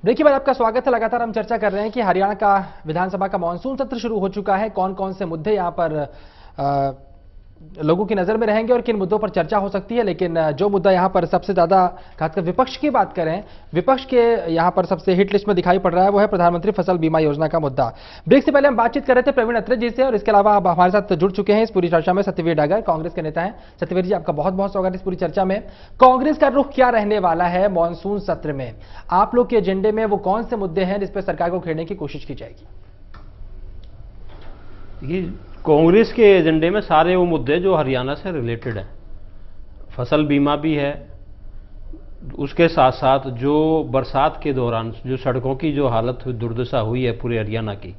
देखिए भाई, आपका स्वागत है। लगातार हम चर्चा कर रहे हैं कि हरियाणा का विधानसभा का मानसून सत्र शुरू हो चुका है। कौन कौन से मुद्दे यहाँ पर लोगों की नजर में रहेंगे और किन मुद्दों पर चर्चा हो सकती है। लेकिन जो मुद्दा यहाँ पर सबसे ज्यादा, खासकर विपक्ष की बात करें, विपक्ष के यहाँ पर सबसे हिट लिस्ट में दिखाई पड़ रहा है वो है प्रधानमंत्री फसल बीमा योजना का मुद्दा। ब्रेक से पहले हम बातचीत कर रहे थे प्रवीण अत्रे जी से, और इसके अलावा अब हमारे साथ जुड़ चुके हैं इस पूरी चर्चा में सत्यवीर डागर, कांग्रेस के नेता हैं। सत्यवीर जी, आपका बहुत बहुत स्वागत है इस पूरी चर्चा में। कांग्रेस का रुख क्या रहने वाला है मानसून सत्र में? आप लोग के एजेंडे में वो कौन से मुद्दे हैं जिस पर सरकार को घेरने की कोशिश की जाएगी? ये कांग्रेस के एजेंडे में सारे वो मुद्दे जो हरियाणा से रिलेटेड हैं। फसल बीमा भी है, उसके साथ साथ जो बरसात के दौरान जो सड़कों की जो हालत दुर्दशा हुई है पूरे हरियाणा की,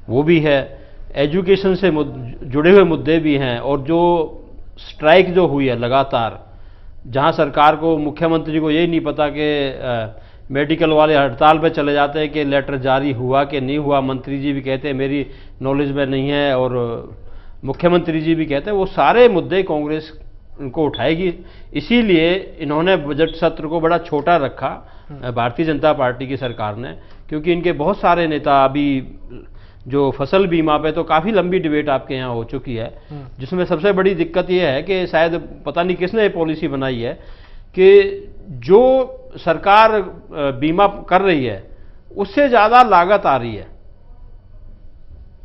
वो भी है। एजुकेशन से जुड़े हुए मुद्दे भी हैं, और जो स्ट्राइक जो हुई है लगातार, जहां सरकार को, मुख्यमंत्री को यही नहीं पता कि मेडिकल वाले हड़ताल पे चले जाते हैं कि लेटर जारी हुआ कि नहीं हुआ। मंत्री जी भी कहते हैं मेरी नॉलेज में नहीं है, और मुख्यमंत्री जी भी कहते हैं। वो सारे मुद्दे कांग्रेस को उठाएगी। इसीलिए इन्होंने बजट सत्र को बड़ा छोटा रखा भारतीय जनता पार्टी की सरकार ने, क्योंकि इनके बहुत सारे नेता, अभी जो फसल बीमा पे तो काफ़ी लंबी डिबेट आपके यहाँ हो चुकी है, जिसमें सबसे बड़ी दिक्कत यह है कि शायद पता नहीं किसने ये पॉलिसी बनाई है कि जो सरकार बीमा कर रही है उससे ज़्यादा लागत आ रही है।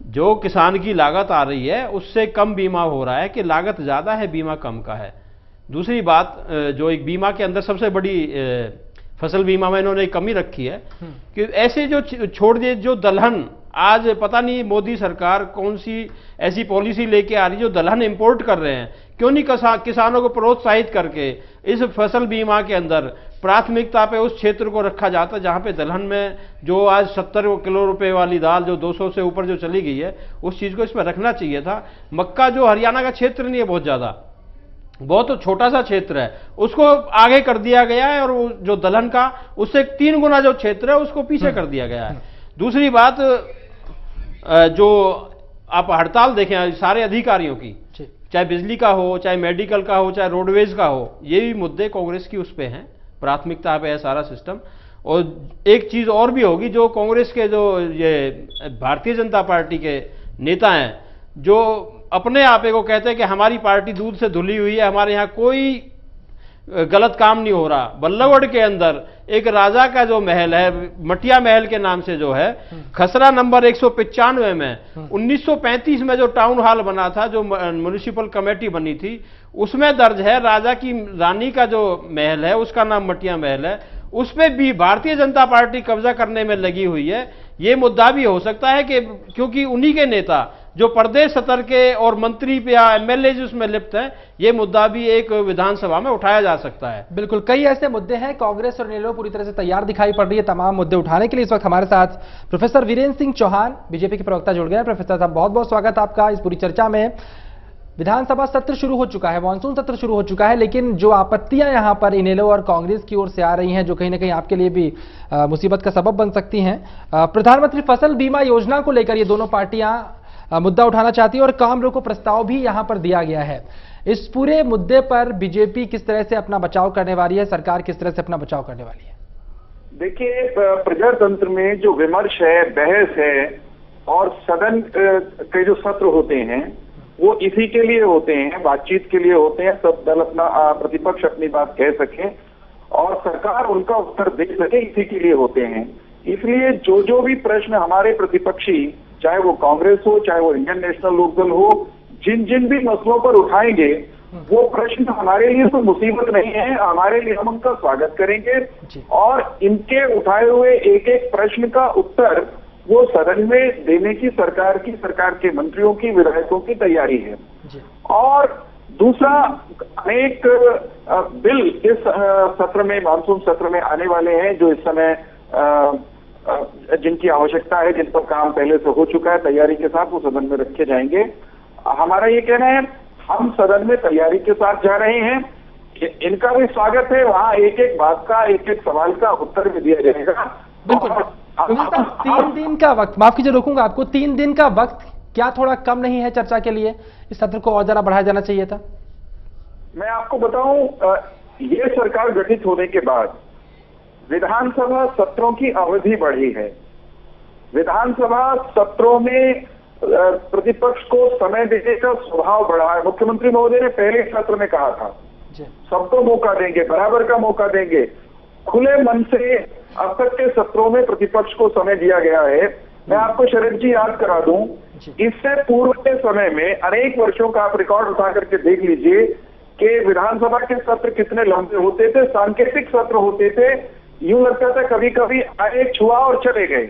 जो किसान की लागत आ रही है उससे कम बीमा हो रहा है, कि लागत ज़्यादा है, बीमा कम का है। दूसरी बात, जो एक बीमा के अंदर सबसे बड़ी फसल बीमा में इन्होंने कमी रखी है कि ऐसे जो छोड़ दिए, जो दलहन, आज पता नहीं मोदी सरकार कौन सी ऐसी पॉलिसी लेके आ रही जो दलहन इंपोर्ट कर रहे हैं। क्यों नहीं किसानों को प्रोत्साहित करके इस फसल बीमा के अंदर प्राथमिकता पे उस क्षेत्र को रखा जाता जहां पे दलहन में जो आज 70 किलो रुपए वाली दाल जो 200 से ऊपर जो चली गई है, उस चीज को इसमें रखना चाहिए था। मक्का जो हरियाणा का क्षेत्र नहीं है, बहुत ज्यादा, बहुत छोटा सा क्षेत्र है, उसको आगे कर दिया गया है, और जो दलहन का उससे 3 गुना जो क्षेत्र है उसको पीछे कर दिया गया है। दूसरी बात, जो आप हड़ताल देखें सारे अधिकारियों की, चाहे बिजली का हो, चाहे मेडिकल का हो, चाहे रोडवेज का हो, ये भी मुद्दे कांग्रेस की उस पे हैं, प्राथमिकता पे है सारा सिस्टम। और एक चीज और भी होगी, जो कांग्रेस के जो ये भारतीय जनता पार्टी के नेता हैं, जो अपने आप को कहते हैं कि हमारी पार्टी दूध से धुली हुई है, हमारे यहाँ कोई गलत काम नहीं हो रहा। बल्लभगढ़ के अंदर एक राजा का जो महल है, मटिया महल के नाम से जो है, खसरा नंबर 195 में 1935 में जो टाउन हॉल बना था, जो म्युनिसिपल कमेटी बनी थी, उसमें दर्ज है राजा की, रानी का जो महल है उसका नाम मटिया महल है। उस पर भी भारतीय जनता पार्टी कब्जा करने में लगी हुई है। ये मुद्दा भी हो सकता है कि क्योंकि उन्हीं के नेता जो प्रदेश स्तर के और मंत्री या एमएलए उसमें लिप्त हैं, ये मुद्दा भी एक विधानसभा में उठाया जा सकता है। बिल्कुल, कई ऐसे मुद्दे हैं। कांग्रेस और इनेलो पूरी तरह से तैयार दिखाई पड़ रही है तमाम मुद्दे उठाने के लिए। इस वक्त हमारे साथ प्रोफेसर वीरेंद्र सिंह चौहान, बीजेपी के प्रवक्ता, जुड़ गए हैं। प्रोफेसर साहब, बहुत बहुत स्वागत आपका इस पूरी चर्चा में। विधानसभा सत्र शुरू हो चुका है, मानसून सत्र शुरू हो चुका है, लेकिन जो आपत्तियां यहां पर इनेलो और कांग्रेस की ओर से आ रही हैं, जो कहीं ना कहीं आपके लिए भी मुसीबत का सबब बन सकती हैं। प्रधानमंत्री फसल बीमा योजना को लेकर ये दोनों पार्टियां मुद्दा उठाना चाहती है, और काम रोको प्रस्ताव भी यहां पर दिया गया है। इस पूरे मुद्दे पर बीजेपी किस तरह से अपना बचाव करने वाली है, सरकार किस तरह से अपना बचाव करने वाली है? देखिए, प्रजातंत्र में जो विमर्श है, बहस है, और सदन के जो सत्र होते हैं वो इसी के लिए होते हैं, बातचीत के लिए होते हैं। सब दल अपना, प्रतिपक्ष अपनी बात कह सके और सरकार उनका उत्तर दे सके, इसी के लिए होते हैं। इसलिए जो भी प्रश्न हमारे प्रतिपक्षी, चाहे वो कांग्रेस हो, चाहे वो इंडियन नेशनल लोकदल हो, जिन भी मसलों पर उठाएंगे, वो प्रश्न हमारे लिए तो मुसीबत नहीं है। हमारे लिए, हम उनका स्वागत करेंगे, और इनके उठाए हुए एक एक प्रश्न का उत्तर वो सदन में देने की सरकार के मंत्रियों की, विधायकों की तैयारी है। और दूसरा, अनेक बिल इस सत्र में, मानसून सत्र में आने वाले हैं, जो इस समय जिनकी आवश्यकता है, जिन पर काम पहले से हो चुका है तैयारी के साथ, वो सदन में रखे जाएंगे। हमारा ये कहना है, हम सदन में तैयारी के साथ जा रहे हैं, इनका भी स्वागत है। वहां एक एक बात का, एक एक सवाल का उत्तर भी दिया जाएगा। बिल्कुल। 3 दिन का वक्त, माफ कीजिए रोकूंगा आपको, 3 दिन का वक्त क्या थोड़ा कम नहीं है चर्चा के लिए? इस सत्र को और जरा बढ़ाया जाना चाहिए था। मैं आपको बताऊं, ये सरकार गठित होने के बाद विधानसभा सत्रों की अवधि बढ़ी है। विधानसभा सत्रों में प्रतिपक्ष को समय देने का स्वभाव बढ़ा है। मुख्यमंत्री महोदय ने पहले सत्र में कहा था सबको मौका देंगे, बराबर का मौका देंगे। खुले मन से अब तक के सत्रों में प्रतिपक्ष को समय दिया गया है। मैं आपको शरद जी याद करा दूं, इससे पूर्व के समय में अनेक वर्षों का आप रिकॉर्ड उठा करके देख लीजिए कि विधानसभा के सत्र कितने लंबे होते थे, सांकेतिक सत्र होते थे। यूं लगता था कभी कभी एक छुआ और चले गए।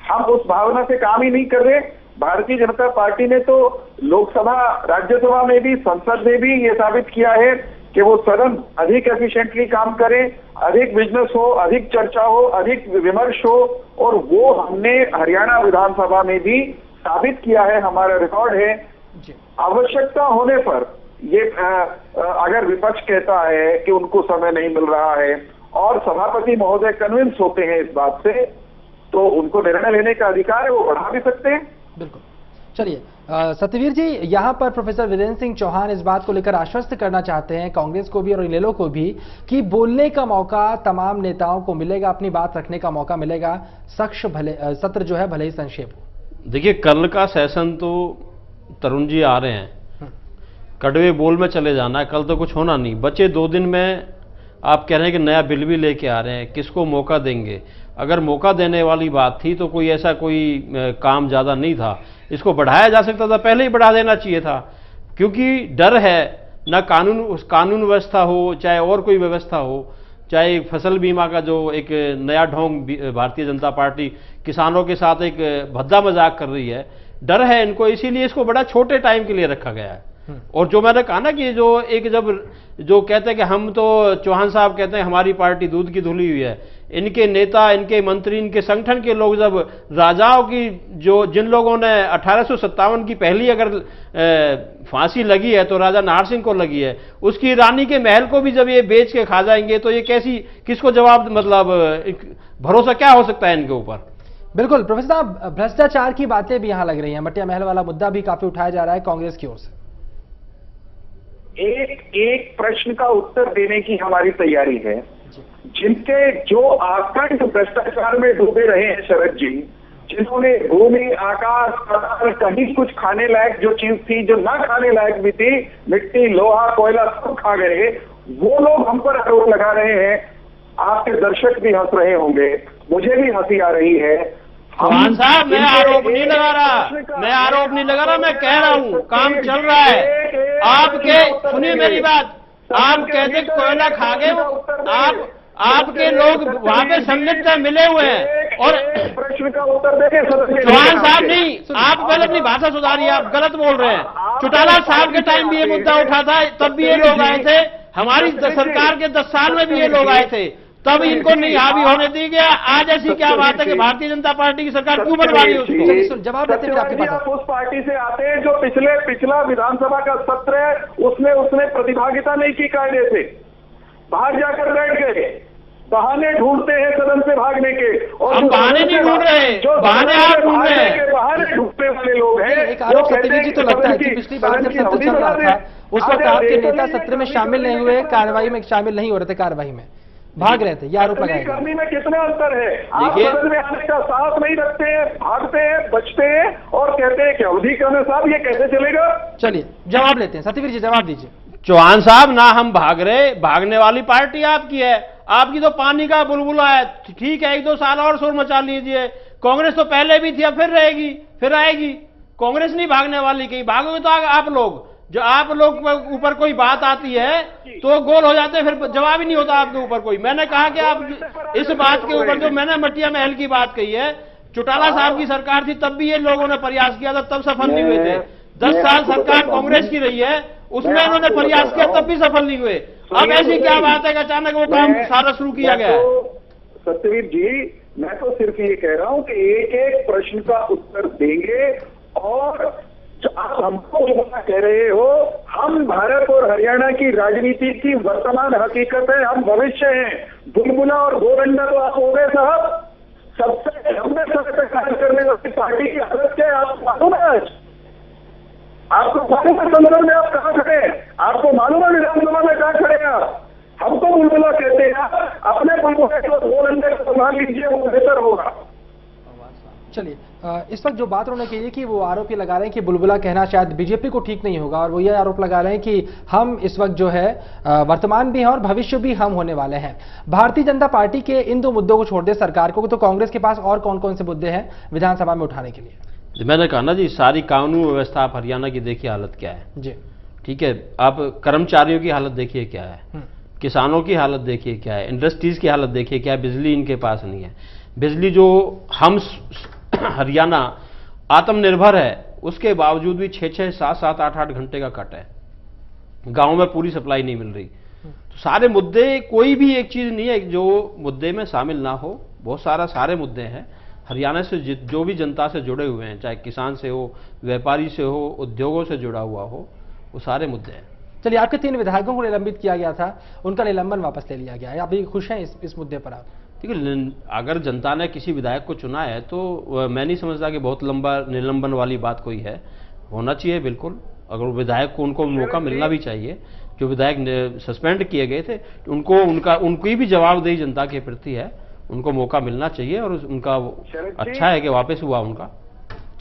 हम उस भावना से काम ही नहीं कर रहे। भारतीय जनता पार्टी ने तो लोकसभा, राज्यसभा में भी, संसद में भी ये साबित किया है कि वो सदन अधिक एफिशिएंटली काम करे, अधिक बिजनेस हो, अधिक चर्चा हो, अधिक विमर्श हो, और वो हमने हरियाणा विधानसभा में भी साबित किया है। हमारा रिकॉर्ड है। आवश्यकता होने पर ये अगर विपक्ष कहता है कि उनको समय नहीं मिल रहा है और सभापति महोदय कन्विंस होते हैं इस बात से, तो उनको निर्णय लेने का अधिकार है, वो बढ़ा भी सकते हैं। बिल्कुल। चलिए सत्यवीर जी, यहाँ पर प्रोफेसर वीरेंद्र सिंह चौहान इस बात को लेकर आश्वस्त करना चाहते हैं कांग्रेस को भी और इनेलो को भी कि बोलने का मौका तमाम नेताओं को मिलेगा, अपनी बात रखने का मौका मिलेगा, सत्र जो है भले ही संक्षेप हो। देखिए, कल का सेशन तो तरुण जी आ रहे हैं, कड़वे बोल में चले जाना है, कल तो कुछ होना नहीं। बचे 2 दिन में आप कह रहे हैं कि नया बिल भी लेके आ रहे हैं, किसको मौका देंगे? अगर मौका देने वाली बात थी तो कोई ऐसा कोई काम ज़्यादा नहीं था, इसको बढ़ाया जा सकता था, पहले ही बढ़ा देना चाहिए था। क्योंकि डर है, ना कानून व्यवस्था हो, चाहे और कोई व्यवस्था हो, चाहे फसल बीमा का जो एक नया ढोंग भारतीय जनता पार्टी किसानों के साथ एक भद्दा मजाक कर रही है, डर है इनको, इसीलिए इसको बड़ा छोटे टाइम के लिए रखा गया है। और जो मैंने कहा ना कि जो जो कहते हैं कि हम तो, चौहान साहब कहते हैं हमारी पार्टी दूध की धुली हुई है, इनके नेता, इनके मंत्री, इनके संगठन के लोग जब राजाओं की, जिन लोगों ने 1857 की पहली अगर फांसी लगी है तो राजा नाहर सिंह को लगी है, उसकी रानी के महल को भी जब ये बेच के खा जाएंगे तो ये किसको जवाब, मतलब भरोसा क्या हो सकता है इनके ऊपर? बिल्कुल प्रोफेसर साहब, भ्रष्टाचार की बातें भी यहां लग रही हैं, मटिया महल वाला मुद्दा भी काफी उठाया जा रहा है कांग्रेस की ओर से। एक प्रश्न का उत्तर देने की हमारी तैयारी है। जिनके जो आकंठ भ्रष्टाचार में डूबे रहे हैं शरद जी, जिन्होंने भूमि, आकाश, पाताल, कहीं कुछ खाने लायक जो चीज थी, जो ना खाने लायक भी थी, मिट्टी, लोहा, कोयला सब खा गए, वो लोग हम पर आरोप लगा रहे हैं। आपके दर्शक भी हंस रहे होंगे, मुझे भी हंसी आ रही है। चौहान साहब, मैं आरोप नहीं लगा रहा, मैं कह रहा हूं काम चल रहा है। आपके, सुनिए मेरी बात, आप कहते कोयला खा गए, आपके लोग वहां पे संलिप्त मिले हुए हैं। और प्रश्न का उत्तर देंगे चौहान साहब, नहीं, आप पहले अपनी भाषा सुधारिए, आप गलत बोल रहे हैं। चौटाला साहब के टाइम भी ये मुद्दा उठा था, तब भी ये लोग आए थे। हमारी सरकार के 10 साल में भी ये लोग आए थे, तब इनको नहीं हावी होने दी गया। आज ऐसी क्या बात है कि भारतीय जनता पार्टी की सरकार क्यों बनवा रही है उसको? जवाब देते हैं आपके पास। आप उस पार्टी से आते हैं जो पिछला विधानसभा का सत्र है, उसने प्रतिभागिता नहीं की कायदे से, बाहर जाकर बैठ गए, बहाने ढूंढते हैं सदन से भागने के। और हम बहाने नहीं ढूंढ रहे, बहाने आप ढूंढ रहे हैं। बहाने ढूंढने वाले लोग हैं। एक आरोप सत्यवीर जी तो लगता है कि पिछली बार जब सत्र चल रहा था उस वक्त आपके नेता सत्र में शामिल नहीं हुए, कार्रवाई में शामिल नहीं हो रहे थे, कार्रवाई में भाग रहे थे, ये आरोप लगाया। करने में कितना अंतर है? आप सदन में आने का साहस नहीं रखते हैं, भागते हैं, बचते हैं और कहते हैं कि अवधि करने साहब ये कैसे चलेगा? चलिए जवाब लेते हैं, सत्यवीर जी जवाब दीजिए। चौहान साहब, ना हम भाग रहे, भागने वाली पार्टी आपकी है। आपकी तो पानी का बुलबुला है, ठीक है, 1-2 साल और शोर मचा लीजिए। कांग्रेस तो पहले भी थी, अब फिर रहेगी, फिर आएगी। कांग्रेस नहीं भागने वाली, कहीं भागोगे तो आप लोग, जो आप लोग ऊपर कोई बात आती है तो गोल हो जाते हैं, फिर जवाब ही नहीं होता आपके ऊपर कोई। मैंने कहा कि आप इस बात के ऊपर, जो मैंने मटिया महल की बात कही है, चौटाला साहब की सरकार थी तब भी ये लोगों ने प्रयास किया था, तब सफल नहीं हुए थे। 10 साल सरकार कांग्रेस की रही है, उसमें इन्होंने प्रयास किया, तब भी सफल नहीं हुए। अब ऐसी क्या बात है कि अचानक वो काम सारा शुरू किया गया है? सत्यवीर जी, मैं तो सिर्फ ये कह रहा हूं कि एक प्रश्न का उत्तर देंगे। और आप हमको कह रहे हो, हम भारत और हरियाणा की राजनीति की वर्तमान हकीकत है, हम भविष्य हैं। बुलबुला और गोरंडा तो आप हो गए साहब। सबसे हमने सबसे कार्य करने वाली पार्टी की हालत क्या है आपको मालूम है? आज आपको मालूम है संसद में आप कहां खड़े हैं? आपको मालूम है विधानसभा में कहां खड़े हैं आप? हमको बुलबुला कहते हैं, अपने बुलबुले को बोलने को संभाल लीजिए, वो बेहतर होगा। चलिए, इस वक्त जो बात उन्होंने की है कि वो आरोप ये लगा रहे हैं कि बुलबुला कहना शायद बीजेपी को ठीक नहीं होगा, और वो ये आरोप लगा रहे हैं कि हम इस वक्त जो है वर्तमान भी हैं और भविष्य भी हम होने वाले हैं। भारतीय जनता पार्टी के इन दो मुद्दों को छोड़ दे सरकार को, तो कांग्रेस के पास और कौन कौन से मुद्दे हैं विधानसभा में उठाने के लिए? मैंने कहा ना जी, सारी कानून व्यवस्था, आप हरियाणा की देखिए हालत क्या है जी, ठीक है, आप कर्मचारियों की हालत देखिए क्या है, किसानों की हालत देखिए क्या है, इंडस्ट्रीज की हालत देखिए क्या है, बिजली इनके पास नहीं है। बिजली जो हम हरियाणा आत्मनिर्भर है, उसके बावजूद भी 6-6, 7-7, 8-8 घंटे का कट है, गांव में पूरी सप्लाई नहीं मिल रही। तो सारे मुद्दे, कोई भी एक चीज नहीं है जो मुद्दे में शामिल ना हो, बहुत सारे मुद्दे हैं हरियाणा से जो भी जनता से जुड़े हुए हैं, चाहे किसान से हो, व्यापारी से हो, उद्योगों से जुड़ा हुआ हो, वो सारे मुद्दे हैं। चलिए, आपके 3 विधायकों को निलंबित किया गया था, उनका निलंबन वापस ले लिया गया है, अभी खुश हैं इस मुद्दे पर आप? ठीक है, अगर जनता ने किसी विधायक को चुना है तो मैं नहीं समझता कि बहुत लंबा निलंबन वाली बात कोई है, होना चाहिए बिल्कुल। अगर विधायक को, उनको मौका मिलना भी चाहिए। जो विधायक सस्पेंड किए गए थे उनको, उनकी भी जवाबदेही जनता के प्रति है, उनको मौका मिलना चाहिए, और उनका अच्छा है कि वापस हुआ उनका।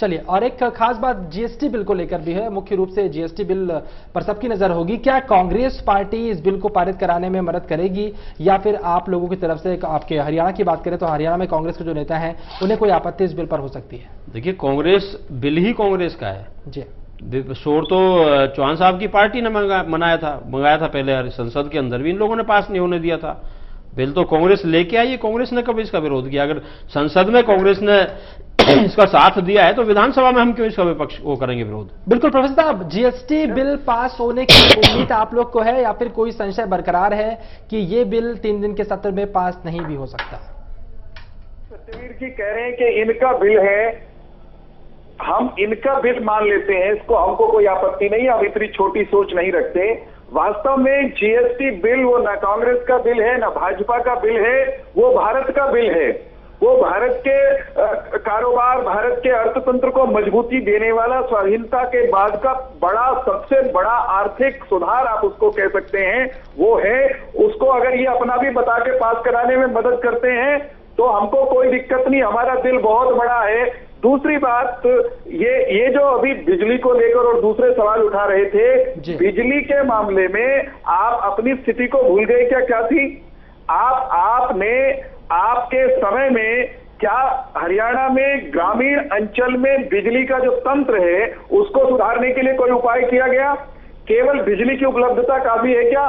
चलिए, और एक खास बात जीएसटी बिल को लेकर भी है, मुख्य रूप से जीएसटी बिल पर सबकी नजर होगी। क्या कांग्रेस पार्टी इस बिल को पारित कराने में मदद करेगी, या फिर आप लोगों की तरफ से, आपके हरियाणा की बात करें तो हरियाणा में कांग्रेस के जो नेता हैं उन्हें कोई आपत्ति इस बिल पर हो सकती है? देखिए, कांग्रेस बिल ही कांग्रेस का है जी, शोर तो चौहान साहब की पार्टी ने मंगाया था पहले, संसद के अंदर भी इन लोगों ने पास नहीं होने दिया था। बिल तो कांग्रेस लेके आई है, कांग्रेस ने कभी इसका विरोध किया? अगर संसद में कांग्रेस ने इसका साथ दिया है तो विधानसभा में हम क्यों इसका विपक्ष वो करेंगे विरोध? बिल्कुल प्रोफेसर साहब, जीएसटी बिल पास होने की उम्मीद आप लोग को है, या फिर कोई संशय बरकरार है कि ये बिल 3 दिन के सत्र में पास नहीं भी हो सकता? सत्यवीर जी कह रहे हैं कि इनका बिल है, हम इनका बिल मान लेते हैं, इसको हमको कोई आपत्ति नहीं, हम इतनी छोटी सोच नहीं रखते। वास्तव में जीएसटी बिल वो ना कांग्रेस का बिल है, ना भाजपा का बिल है, वो भारत का बिल है। वो भारत के कारोबार, भारत के अर्थतंत्र को मजबूती देने वाला, स्वाधीनता के बाद का सबसे बड़ा आर्थिक सुधार आप उसको कह सकते हैं, वो है। उसको अगर ये अपना भी बता के पास कराने में मदद करते हैं तो हमको कोई दिक्कत नहीं, हमारा दिल बहुत बड़ा है। दूसरी बात, ये जो अभी बिजली को लेकर और दूसरे सवाल उठा रहे थे, बिजली के मामले में आप अपनी स्थिति को भूल गए क्या थी? आपने आपके समय में क्या हरियाणा में ग्रामीण अंचल में बिजली का जो तंत्र है उसको सुधारने के लिए कोई उपाय किया गया? केवल बिजली की उपलब्धता काफी है क्या?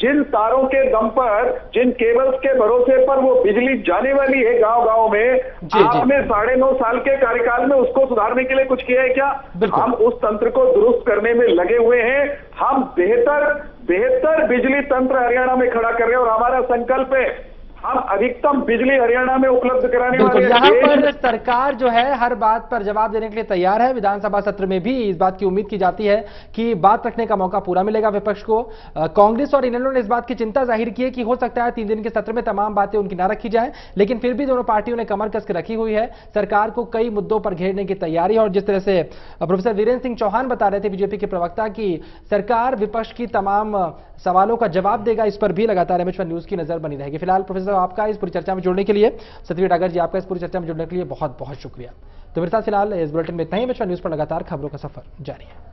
जिन तारों के दम पर, जिन केबल्स के भरोसे पर वो बिजली जाने वाली है गांव-गांव में, आपने 9.5 साल के कार्यकाल में उसको सुधारने के लिए कुछ किया है क्या? हम उस तंत्र को दुरुस्त करने में लगे हुए हैं। हम बेहतर बिजली तंत्र हरियाणा में खड़ा कर रहे हैं, और हमारा संकल्प है हम अधिकतम बिजली हरियाणा में उपलब्ध कराने वाले। यहाँ पर सरकार जो है हर बात पर जवाब देने के लिए तैयार है। विधानसभा सत्र में भी इस बात की उम्मीद की जाती है कि बात रखने का मौका पूरा मिलेगा विपक्ष को। कांग्रेस और इनेलो ने इस बात की चिंता जाहिर की है कि हो सकता है 3 दिन के सत्र में तमाम बातें उनकी ना रखी जाए, लेकिन फिर भी दोनों पार्टियों ने कमर कस के रखी हुई है। सरकार को कई मुद्दों पर घेरने की तैयारी है, और जिस तरह से प्रोफेसर वीरेंद्र सिंह चौहान बता रहे थे, बीजेपी के प्रवक्ता, की सरकार विपक्ष की तमाम सवालों का जवाब देगा, इस पर भी लगातार MH1 न्यूज की नजर बनी रहेगी। फिलहाल प्रोफेसर आपका इस पूरी चर्चा में जुड़ने के लिए, सत्यवीर डागर जी आपका इस पूरी चर्चा में जुड़ने के लिए बहुत बहुत शुक्रिया। तो मेरे साथ फिलहाल इस बुलेटिन में इतना ही। MH1 न्यूज पर लगातार खबरों का सफर जारी है।